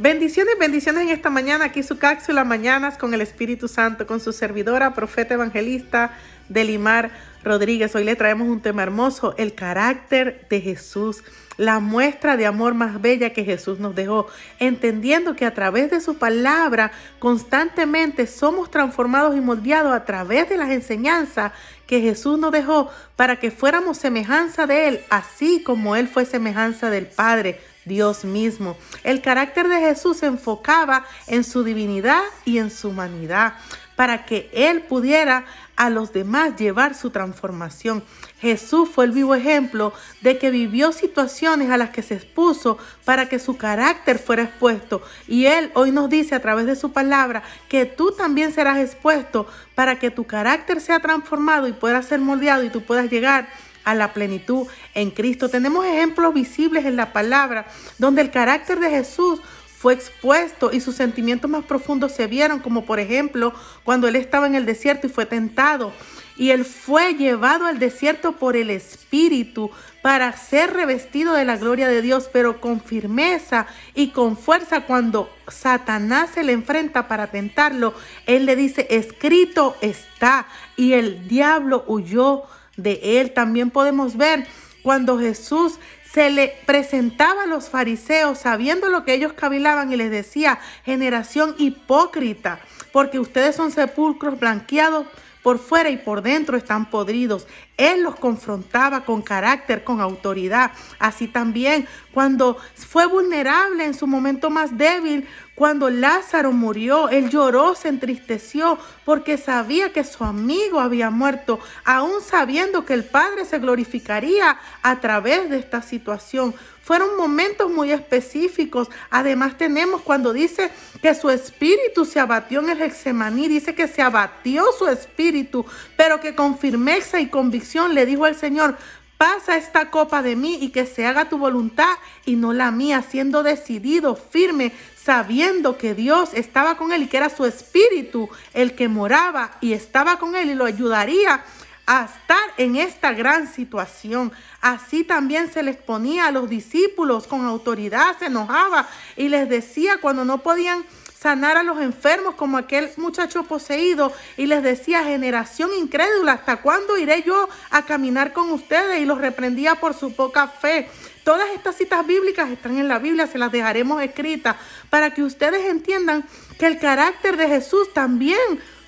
Bendiciones, bendiciones en esta mañana. Aquí su cápsula Mañanas con el Espíritu Santo, con su servidora, profeta evangelista Delimar Rodríguez. Hoy le traemos un tema hermoso, el carácter de Jesús, la muestra de amor más bella que Jesús nos dejó, entendiendo que a través de su palabra constantemente somos transformados y moldeados a través de las enseñanzas que Jesús nos dejó para que fuéramos semejanza de Él, así como Él fue semejanza del Padre, Dios mismo. El carácter de Jesús se enfocaba en su divinidad y en su humanidad, para que Él pudiera a los demás llevar su transformación. Jesús fue el vivo ejemplo de que vivió situaciones a las que se expuso para que su carácter fuera expuesto. Y Él hoy nos dice a través de su palabra que tú también serás expuesto para que tu carácter sea transformado y pueda ser moldeado y tú puedas llegar a la plenitud en Cristo. Tenemos ejemplos visibles en la palabra donde el carácter de Jesús fue expuesto y sus sentimientos más profundos se vieron, como por ejemplo cuando Él estaba en el desierto y fue tentado. Y Él fue llevado al desierto por el Espíritu para ser revestido de la gloria de Dios, pero con firmeza y con fuerza. Cuando Satanás se le enfrenta para tentarlo, Él le dice, escrito está, y el diablo huyó de Él. También podemos ver cuando Jesús se le presentaba a los fariseos sabiendo lo que ellos cavilaban y les decía, generación hipócrita, porque ustedes son sepulcros blanqueados por fuera y por dentro están podridos. Él los confrontaba con carácter, con autoridad. Así también cuando fue vulnerable en su momento más débil, cuando Lázaro murió, Él lloró, se entristeció porque sabía que su amigo había muerto, aún sabiendo que el Padre se glorificaría a través de esta situación. Fueron momentos muy específicos. Además tenemos cuando dice que su espíritu se abatió en el Getsemaní, dice que se abatió su espíritu, pero que con firmeza y convicción le dijo al Señor, pasa esta copa de mí y que se haga tu voluntad y no la mía, siendo decidido, firme, sabiendo que Dios estaba con él y que era su espíritu el que moraba y estaba con él y lo ayudaría a estar en esta gran situación. Así también se les ponía a los discípulos con autoridad, se enojaba y les decía cuando no podían sanar a los enfermos, como aquel muchacho poseído, y les decía, generación incrédula, ¿hasta cuándo iré yo a caminar con ustedes? Y los reprendía por su poca fe. Todas estas citas bíblicas están en la Biblia, se las dejaremos escritas para que ustedes entiendan que el carácter de Jesús también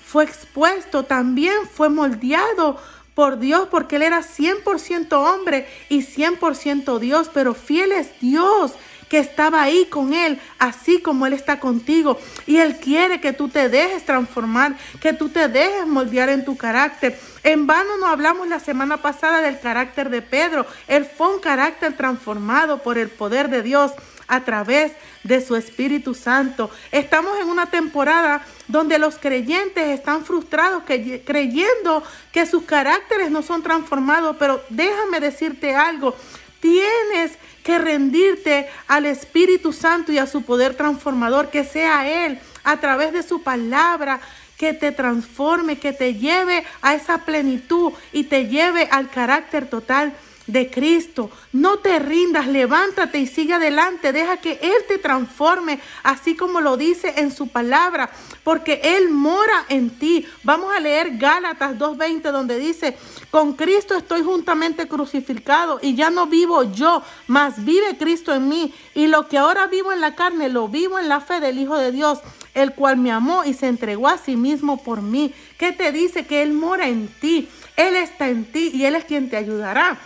fue expuesto, también fue moldeado por Dios, porque Él era 100% hombre y 100% Dios, pero fiel es Dios que estaba ahí con Él, así como Él está contigo. Y Él quiere que tú te dejes transformar, que tú te dejes moldear en tu carácter. En vano no hablamos la semana pasada del carácter de Pedro. Él fue un carácter transformado por el poder de Dios a través de su Espíritu Santo. Estamos en una temporada donde los creyentes están frustrados creyendo que sus caracteres no son transformados, pero déjame decirte algo, tienes que rendirte al Espíritu Santo y a su poder transformador, que sea Él a través de su palabra que te transforme, que te lleve a esa plenitud y te lleve al carácter total de Cristo. No te rindas, levántate y sigue adelante, deja que Él te transforme, así como lo dice en su palabra, porque Él mora en ti. Vamos a leer Gálatas 2:20, donde dice, con Cristo estoy juntamente crucificado y ya no vivo yo, mas vive Cristo en mí, y lo que ahora vivo en la carne, lo vivo en la fe del Hijo de Dios, el cual me amó y se entregó a sí mismo por mí. ¿Qué te dice? Que Él mora en ti, Él está en ti y Él es quien te ayudará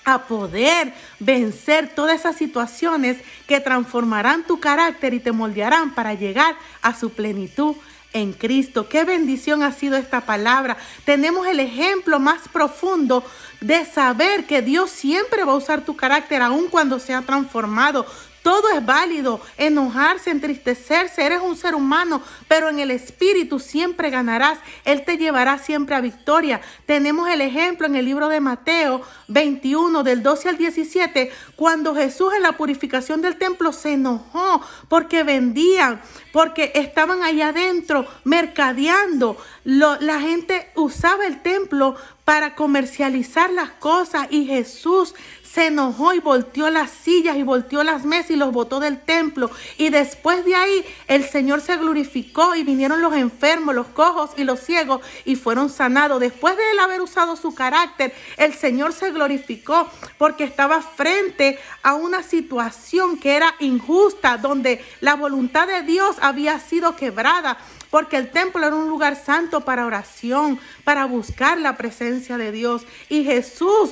a poder vencer todas esas situaciones que transformarán tu carácter y te moldearán para llegar a su plenitud en Cristo. Qué bendición ha sido esta palabra. Tenemos el ejemplo más profundo de saber que Dios siempre va a usar tu carácter aun cuando sea transformado. Todo es válido, enojarse, entristecerse, eres un ser humano, pero en el Espíritu siempre ganarás. Él te llevará siempre a victoria. Tenemos el ejemplo en el libro de Mateo 21, del 12 al 17, cuando Jesús en la purificación del templo se enojó porque vendían, porque estaban allá adentro mercadeando. La gente usaba el templo para comercializar las cosas y Jesús se enojó y volteó las sillas y volteó las mesas y los botó del templo. Y después de ahí el Señor se glorificó y vinieron los enfermos, los cojos y los ciegos y fueron sanados. Después de él haber usado su carácter, el Señor se glorificó porque estaba frente a una situación que era injusta, donde la voluntad de Dios había sido quebrada, porque el templo era un lugar santo para oración, para buscar la presencia de Dios. Y Jesús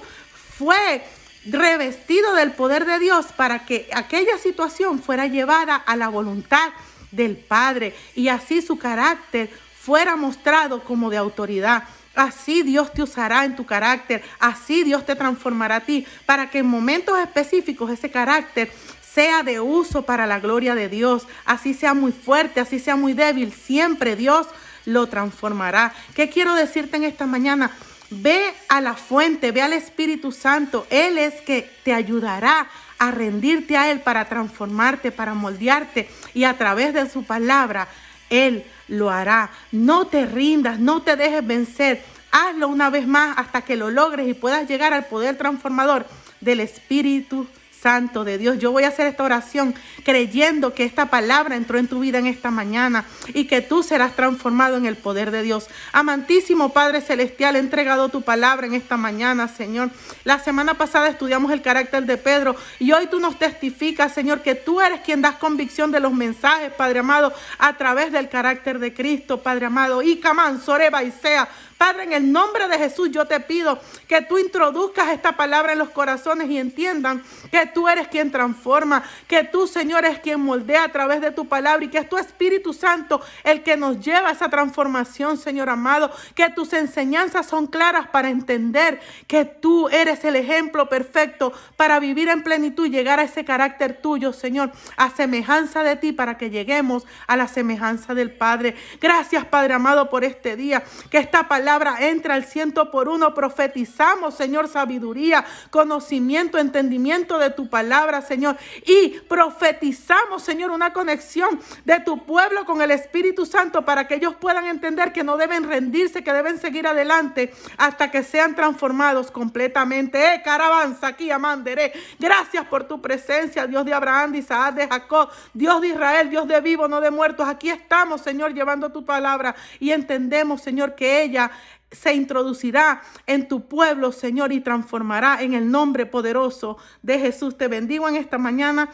fue revestido del poder de Dios para que aquella situación fuera llevada a la voluntad del Padre y así su carácter fuera mostrado como de autoridad. Así Dios te usará en tu carácter, así Dios te transformará a ti, para que en momentos específicos ese carácter sea de uso para la gloria de Dios. Así sea muy fuerte, así sea muy débil, siempre Dios lo transformará. ¿Qué quiero decirte en esta mañana? Ve a la fuente, ve al Espíritu Santo. Él es que te ayudará a rendirte a Él para transformarte, para moldearte, y a través de su palabra Él lo hará. No te rindas, no te dejes vencer. Hazlo una vez más hasta que lo logres y puedas llegar al poder transformador del Espíritu Santo de Dios. Yo voy a hacer esta oración creyendo que esta palabra entró en tu vida en esta mañana y que tú serás transformado en el poder de Dios. Amantísimo Padre Celestial, he entregado tu palabra en esta mañana, Señor. La semana pasada estudiamos el carácter de Pedro y hoy tú nos testificas, Señor, que tú eres quien das convicción de los mensajes, Padre amado, a través del carácter de Cristo, Padre amado. Y Camán, Soreba y Sea. Padre, en el nombre de Jesús yo te pido que tú introduzcas esta palabra en los corazones y entiendan que tú eres quien transforma, que tú, Señor, es quien moldea a través de tu palabra y que es tu Espíritu Santo el que nos lleva a esa transformación, Señor amado, que tus enseñanzas son claras para entender que tú eres el ejemplo perfecto para vivir en plenitud y llegar a ese carácter tuyo, Señor, a semejanza de ti, para que lleguemos a la semejanza del Padre. Gracias, Padre amado, por este día, que esta palabra entra al 100%. Profetizamos, Señor, sabiduría, conocimiento, entendimiento de tu palabra, Señor, y profetizamos, Señor, una conexión de tu pueblo con el Espíritu Santo para que ellos puedan entender que no deben rendirse, que deben seguir adelante hasta que sean transformados completamente. Caravanza aquí, amanderé. Gracias por tu presencia, Dios de Abraham, de Isaac, de Jacob, Dios de Israel, Dios de vivos, no de muertos. Aquí estamos, Señor, llevando tu palabra y entendemos, Señor, que ella se introducirá en tu pueblo, Señor, y transformará en el nombre poderoso de Jesús. Te bendigo en esta mañana.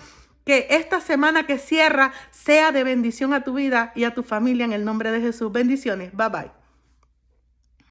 Que esta semana que cierra sea de bendición a tu vida y a tu familia en el nombre de Jesús. Bendiciones. Bye bye.